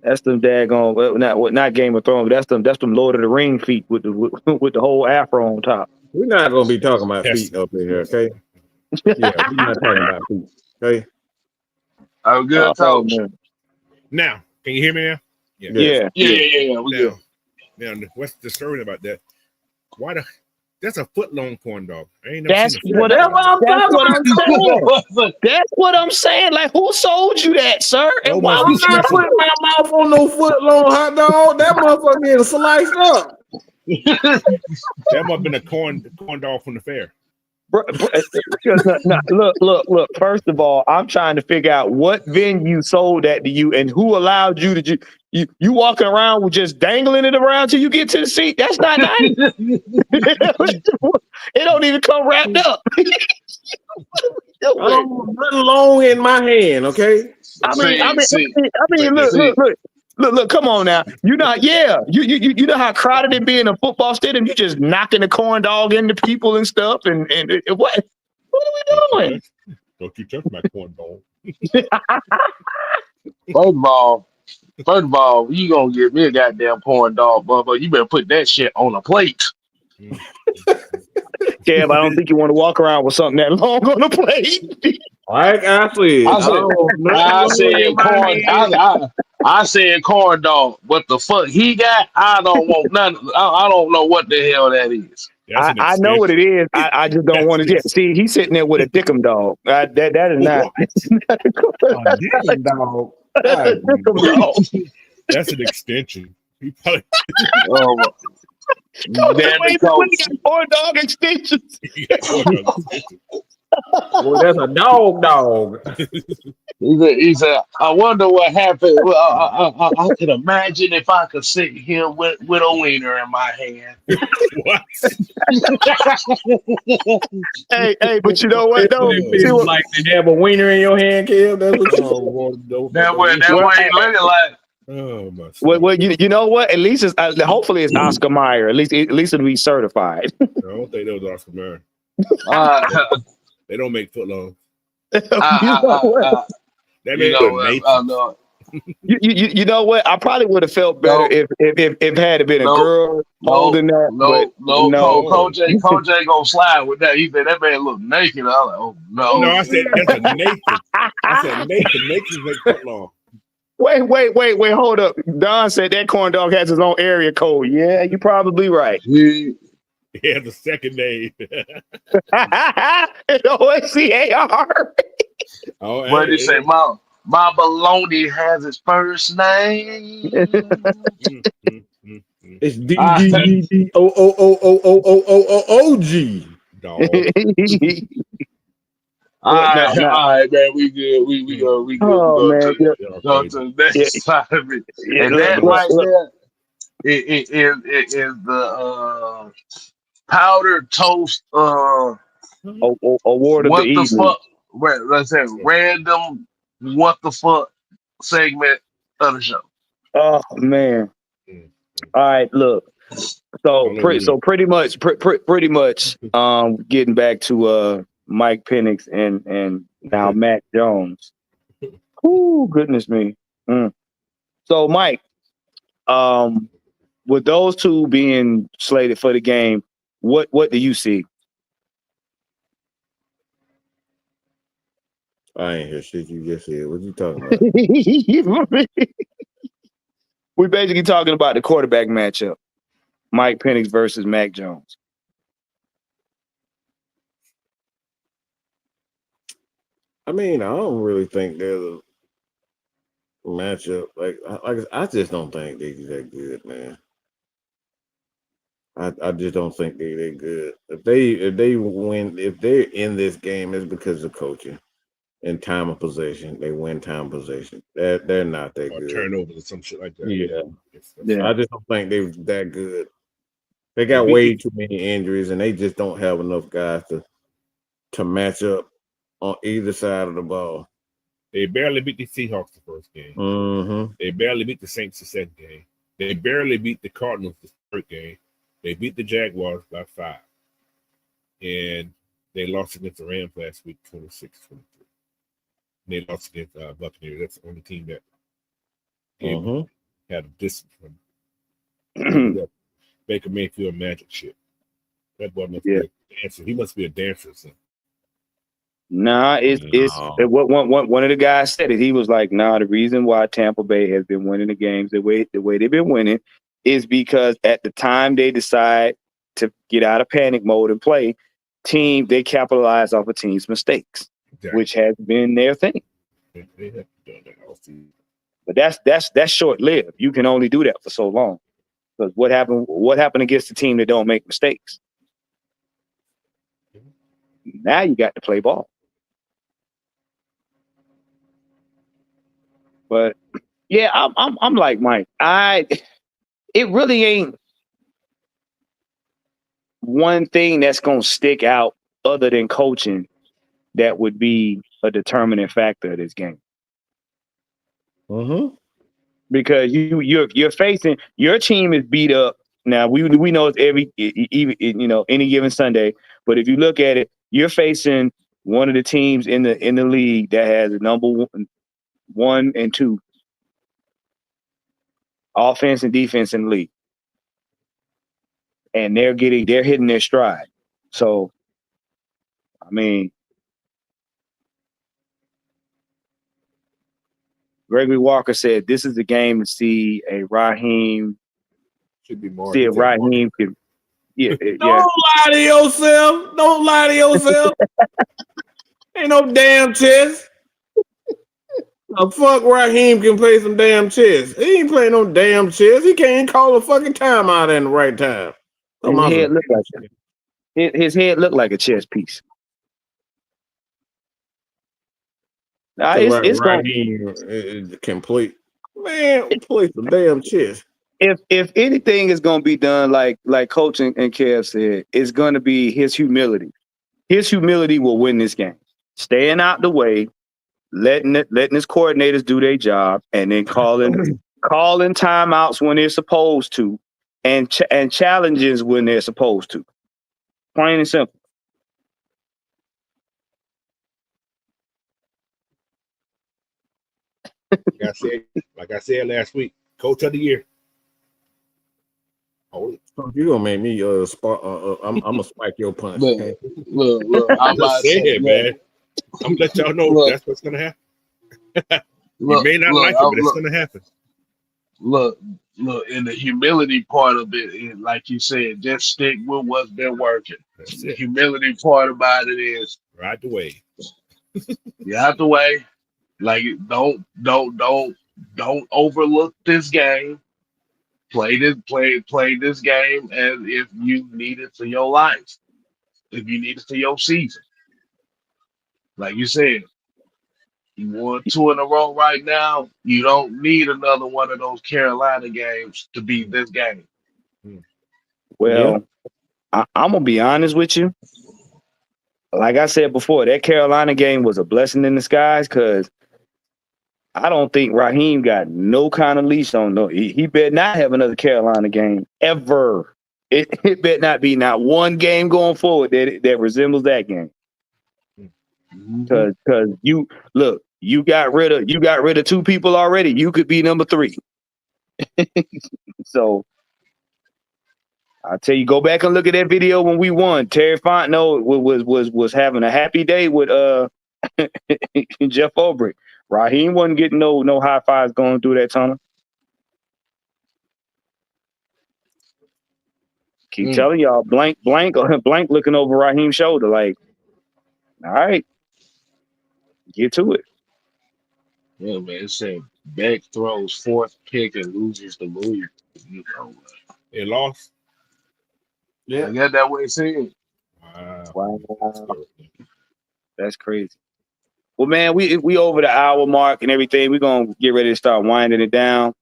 that's them daggone not Game of Thrones, but that's them Lord of the Ring feet with the whole afro on top. We're not gonna be talking about feet up in here, okay? Yeah, we're not talking about feet, okay? I'm good, Coach. Now, can you hear me now? Yeah. We good. Now, what's disturbing about that? Why that's a foot long corn dog. I ain't never That's seen a what I'm saying. That's what I'm saying. Like, who sold you that, sir? And why I'm not putting my mouth on no foot long hot dog. That motherfucker getting sliced up. That must have been a corn dog from the fair. Look. First of all, I'm trying to figure out what venue sold that to you and who allowed you to you walking around with just dangling it around till you get to the seat. That's not nice. It don't even come wrapped up. I'm long in my hand, okay? I mean, look, come on now. You know know how crowded it be in a football stadium. You just knocking the corn dog into people and stuff. And what are we doing? Don't you touch my corn dog. First of all, you gonna give me a goddamn corn dog, but you better put that shit on a plate. Yeah, but I don't think you want to walk around with something that long on a plate. Like I said corn dog. What the fuck he got? I don't want none. I don't know what the hell that is. I know what it is. I just don't want to get. See, he's sitting there with a dickum dog. That is not. a dog. That's an extension. He probably. Corn dog extensions. Well, that's a dog. He said, I wonder what happened. Well, I could imagine if I could sit here with a wiener in my hand. What? hey, but you know what? Though, like to have a wiener in your hand, Kim. That's what you want. That way ain't looking like. Oh my! Well, you know what? At least it's hopefully it's Oscar Mayer. At least it'll be certified. I don't think that was Oscar Mayer. They don't make foot long. You know what? I probably would have felt better if it had been a girl holding that. Coach ain't gonna slide with that. He said that man look naked. I was like, oh no. No, I said that's a Nathan. I said Nathan make foot long. Wait, hold up. Don said that corn dog has his own area code. Yeah, you're probably right. He has a second name. It's OSCAR. Oh, what did he say? My baloney has his first name. It's DDDOOOOOOOOG. All right, man. We good. We go. Oh, man. Go to the next side of it. And that right there is the powdered toast award of the evening. Fuck? Let's say random what the fuck segment of the show. Oh man. All right, look. So Hallelujah. pretty much getting back to Mike Penix and now Mac Jones. Ooh, goodness me. Mm. So Mike, with those two being slated for the game, what do you see? I ain't hear shit you just said. What you talking about? We're basically talking about the quarterback matchup. Mike Penix versus Mac Jones. I mean, I don't really think there's a matchup. I just don't think they're that good, man. I just don't think they're good. If they win, if they're in this game, it's because of coaching and time of possession. They win time of possession. They're not that Or good. turnovers or some shit like that. Yeah. Yeah. I just don't think they're that good. They got way too many injuries, and they just don't have enough guys to match up on either side of the ball. They barely beat the Seahawks the first game. Mm-hmm. They barely beat the Saints the second game. They barely beat the Cardinals the third game. They beat the Jaguars by 5. And they lost against the Rams last week, 26-23. They lost against Buccaneers. That's the only team that had a distance from that Baker Mayfield magic shit. That boy must be a dancer. He must be a dancer or something. Nah, it's what one of the guys said it. He was like, "Nah, the reason why Tampa Bay has been winning the games the way they've been winning is because at the time they decide to get out of panic mode and play, they capitalize off a team's mistakes, which has been their thing. They have done that all season. But that's short lived. You can only do that for so long. Because what happened against the team that don't make mistakes? Now you got to play ball. But yeah, I'm like Mike. It really ain't one thing that's gonna stick out other than coaching that would be a determining factor of this game. Mm-hmm. Because you're facing your team is beat up. Now we know it's any given Sunday, but if you look at it, you're facing one of the teams in the league that has a number 1 and 2 offense and defense in the league. And they're hitting their stride. So, I mean, Gregory Walker said this is the game to see a Raheem. Should be more. See if Raheem can. Yeah, Don't lie to yourself. Don't lie to yourself. Ain't no damn chess. Fuck Raheem can play some damn chess. He ain't playing no damn chess. He can't call a fucking timeout in the right time. His head looked like a chess piece. It's Raheem can play. Man, play some damn chess. If anything is going to be done like Coach and Kev said, it's going to be his humility. His humility will win this game. Staying out the way, letting his coordinators do their job, and then calling timeouts when they're supposed to, and challenges when they're supposed to. Plain and simple. Like I said last week, Coach of the Year. You gonna make me I'm gonna spike your punch. Look, okay? look. I'm just saying, man. I'm gonna let y'all know that's what's gonna happen. You may not like it, but it's gonna happen. Look, in the humility part of it, like you said, just stick with what's been working. The humility part about it is ride the wave. You have to wait. Like don't overlook this game. Play this game as if you need it for your life. If you need it for your season. Like you said, you won 2 in a row right now. You don't need another one of those Carolina games to beat this game. Well, I'm gonna be honest with you. Like I said before, that Carolina game was a blessing in disguise because I don't think Raheem got no kind of leash on. No, he better not have another Carolina game ever. It better not be not one game going forward that resembles that game. Because you look, you got rid of two people already. You could be number 3. So I tell you, go back and look at that video when we won. Terry Fontenot was having a happy day with Jeff Ulbrich. Raheem wasn't getting no high fives going through that tunnel. Keep telling y'all, blank looking over Raheem's shoulder, like, all right, get to it. Yeah, man. It said Beck throws 4th pick and loses the move. You know, They lost. I got that way it said. Wow. That's crazy. Well, man, we over the hour mark and everything. We're gonna get ready to start winding it down.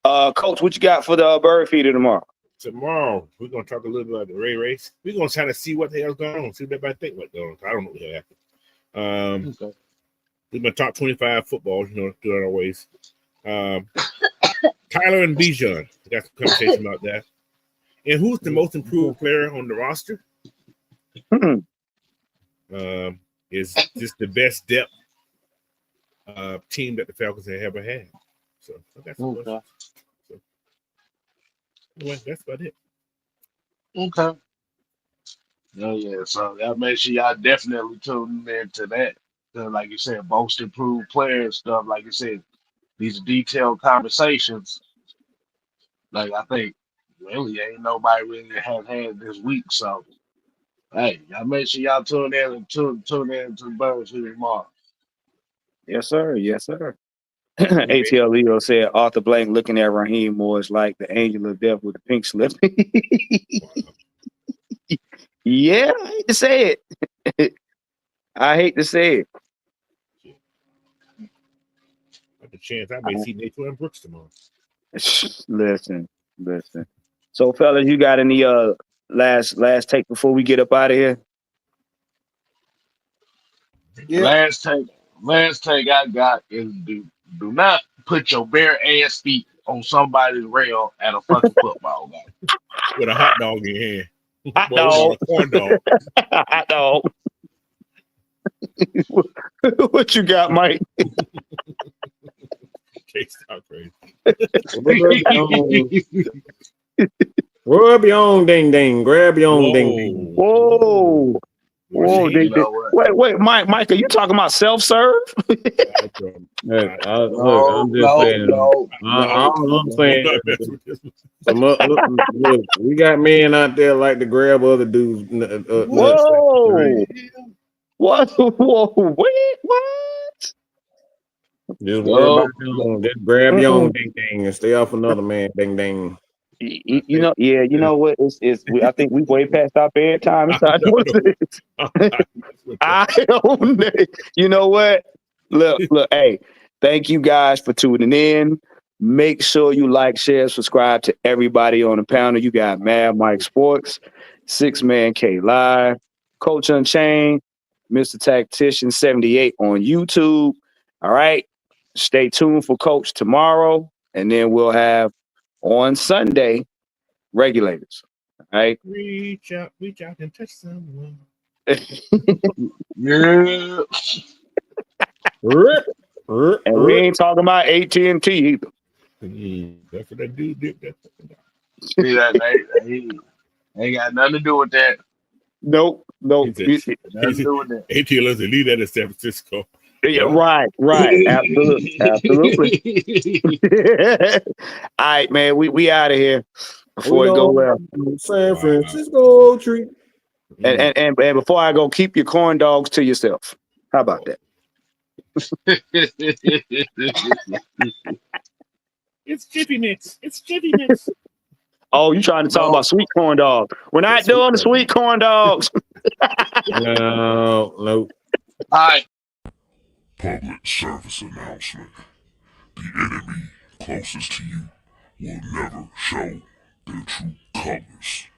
Coach, what you got for the bird feeder tomorrow? Tomorrow, we're going to talk a little bit about the Ray race. We're going to try to see what the hell's going on, see what everybody think what's going on. I don't know what happened. We've been top 25 football, doing our ways. Tyler and Bijan, we got some conversation about that. And who's the most improved player on the roster? Is this the best depth team that the Falcons have ever had? So that's well, that's about it. Okay. Oh yeah, so y'all make sure y'all definitely tune into that. Like you said, most improved players stuff. Like you said, these detailed conversations. Like I think really ain't nobody really has had this week. So hey, y'all make sure y'all tune in and tune in to the Birds here tomorrow. Yes, sir. Yes, sir. ATL Leo said Arthur Blank looking at Raheem Moore is like the angel of death with the pink slip. Yeah, I hate to say it. I hate to say it. The chance I may see Nathan Brooks tomorrow. Listen. So, fellas, you got any last take before we get up out of here? Yeah. Last take I got is do not put your bare ass feet on somebody's rail at a fucking football game. With a hot dog in your hand. Hot dog. A corn dog. Hot dog. What you got, Mike? Okay, stop crazy. Rub your own ding ding. Grab your own ding ding. Whoa. Wait, Mike, are you talking about self-serve? I'm just saying. All I'm saying. Look, we got men out there like to grab other dudes. Whoa! What? Whoa! Wait, what? Just grab your own ding ding and stay off another man ding ding. You know what? I think we way past our bedtime. I don't know. You know what? Look. Hey, thank you guys for tuning in. Make sure you like, share, subscribe to everybody on the panel. You got Mad Mike Sports, 6Man K Live, Coach Unchained, Mr. Tactician 78 on YouTube. All right. Stay tuned for Coach tomorrow, and then we'll have on Sunday regulators. All right. Reach out and touch someone. Yeah. And we ain't talking about AT&T either. That's what that dude did. See that ain't got nothing to do with that. Nope. Nothing to do with that. ATL doesn't leave that in San Francisco. Yeah, right. Absolutely. All right, man. We out of here before it go well. San Francisco tree. And before I go, keep your corn dogs to yourself. How about that? It's Jiffy Mix. Oh, you trying to talk about sweet corn dogs? We're not doing the sweet corn dogs. No. All right. Public service announcement. The enemy closest to you will never show their true colors.